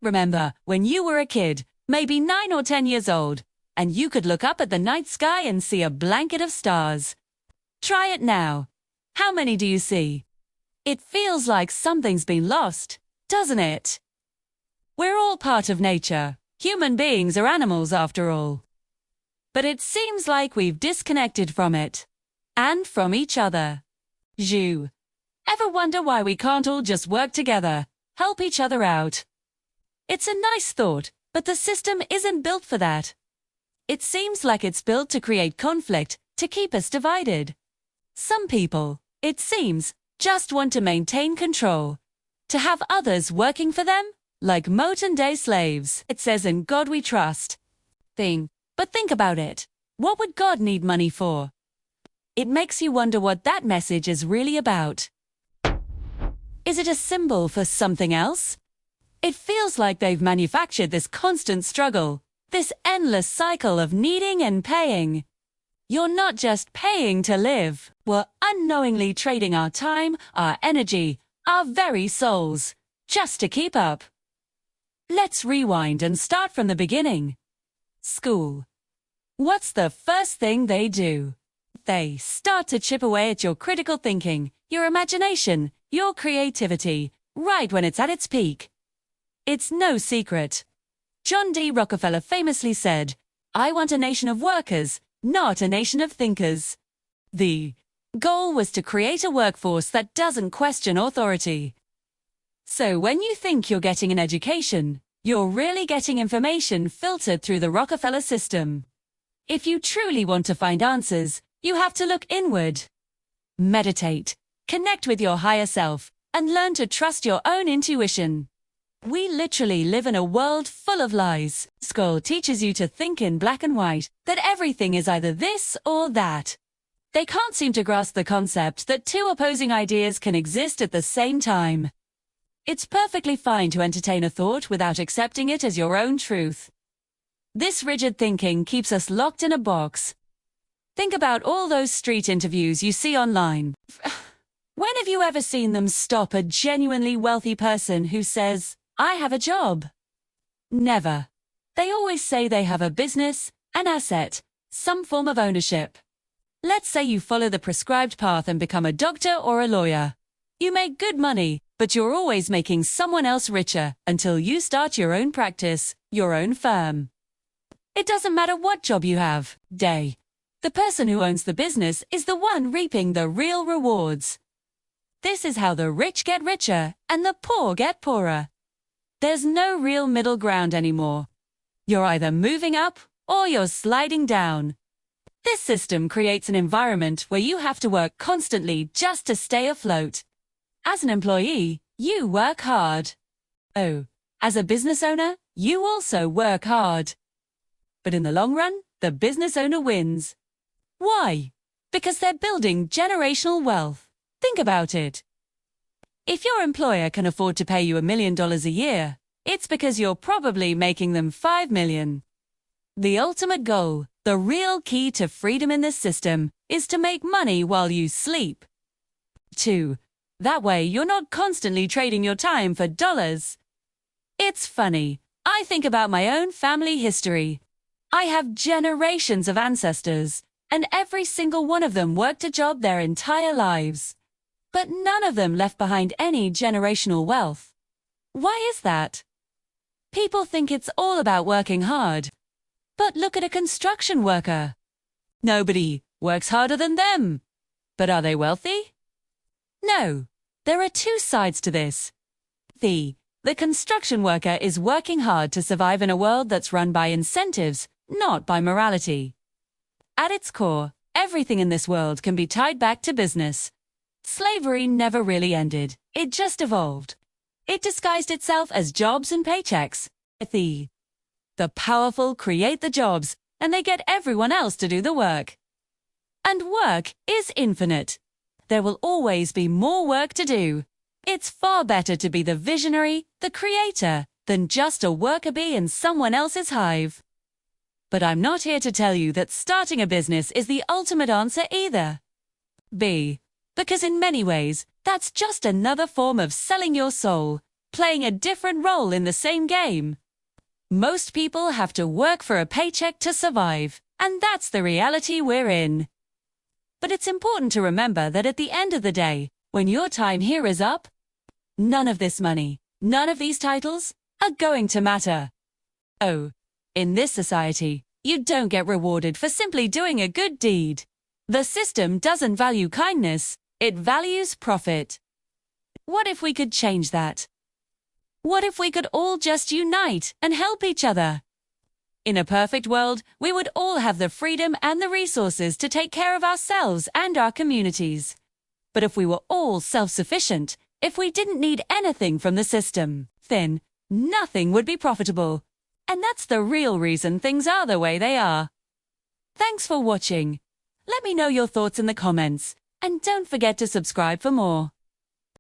Remember, when you were a kid, maybe 9 or 10 years old, and you could look up at the night sky and see a blanket of stars. Try it now. How many do you see? It feels like something's been lost, doesn't it? We're all part of nature. Human beings are animals after all. But it seems like we've disconnected from it. And from each other. Zhu. Ever wonder why we can't all just work together, help each other out? It's a nice thought, but the system isn't built for that. It seems like it's built to create conflict, to keep us divided. Some people, it seems, just want to maintain control. To have others working for them, like modern-day slaves. It says in God we trust. But think about it. What would God need money for? It makes you wonder what that message is really about. Is it a symbol for something else? It feels like they've manufactured this constant struggle, this endless cycle of needing and paying. You're not just paying to live, we're unknowingly trading our time, our energy, our very souls, just to keep up. Let's rewind and start from the beginning. School. What's the first thing they do? They start to chip away at your critical thinking, your imagination, your creativity, right when it's at its peak. It's no secret. John D. Rockefeller famously said, "I want a nation of workers, not a nation of thinkers." The goal was to create a workforce that doesn't question authority. So when you think you're getting an education, you're really getting information filtered through the Rockefeller system. If you truly want to find answers, you have to look inward. Meditate, connect with your higher self, and learn to trust your own intuition. We literally live in a world full of lies. School teaches you to think in black and white, that everything is either this or that. They can't seem to grasp the concept that two opposing ideas can exist at the same time. It's perfectly fine to entertain a thought without accepting it as your own truth. This rigid thinking keeps us locked in a box. Think about all those street interviews you see online. When have you ever seen them stop a genuinely wealthy person who says, "I have a job"? Never. They always say they have a business, an asset, some form of ownership. Let's say you follow the prescribed path and become a doctor or a lawyer. You make good money, but you're always making someone else richer until you start your own practice, your own firm. It doesn't matter what job you have, day. The person who owns the business is the one reaping the real rewards. This is how the rich get richer and the poor get poorer. There's no real middle ground anymore. You're either moving up or you're sliding down. This system creates an environment where you have to work constantly just to stay afloat. As an employee, you work hard. Oh, as a business owner, you also work hard. But in the long run, the business owner wins. Why? Because they're building generational wealth. Think about it. If your employer can afford to pay you $1 million a year, it's because you're probably making them $5 million. The ultimate goal, the real key to freedom in this system, is to make money while you sleep. 2. That way you're not constantly trading your time for dollars. It's funny. I think about my own family history. I have generations of ancestors, and every single one of them worked a job their entire lives. But none of them left behind any generational wealth. Why is that? People think it's all about working hard. But look at a construction worker. Nobody works harder than them. But are they wealthy? No. There are two sides to this. The construction worker is working hard to survive in a world that's run by incentives, not by morality. At its core, everything in this world can be tied back to business. Slavery never really ended. It just evolved. It disguised itself as jobs and paychecks. The powerful create the jobs, and they get everyone else to do the work. And work is infinite. There will always be more work to do. It's far better to be the visionary, the creator, than just a worker bee in someone else's hive. But I'm not here to tell you that starting a business is the ultimate answer either. Because in many ways, that's just another form of selling your soul. playing a different role in the same game. Most people have to work for a paycheck to survive, and that's the reality we're in. But it's important to remember that at the end of the day, when your time here is up, none of this money, none of these titles, are going to matter. Oh, in this society, you don't get rewarded for simply doing a good deed. The system doesn't value kindness, it values profit. What if we could change that? What if we could all just unite and help each other? In a perfect world, we would all have the freedom and the resources to take care of ourselves and our communities. But if we were all self-sufficient, if we didn't need anything from the system, then nothing would be profitable. And that's the real reason things are the way they are. Thanks for watching. Let me know your thoughts in the comments, and don't forget to subscribe for more.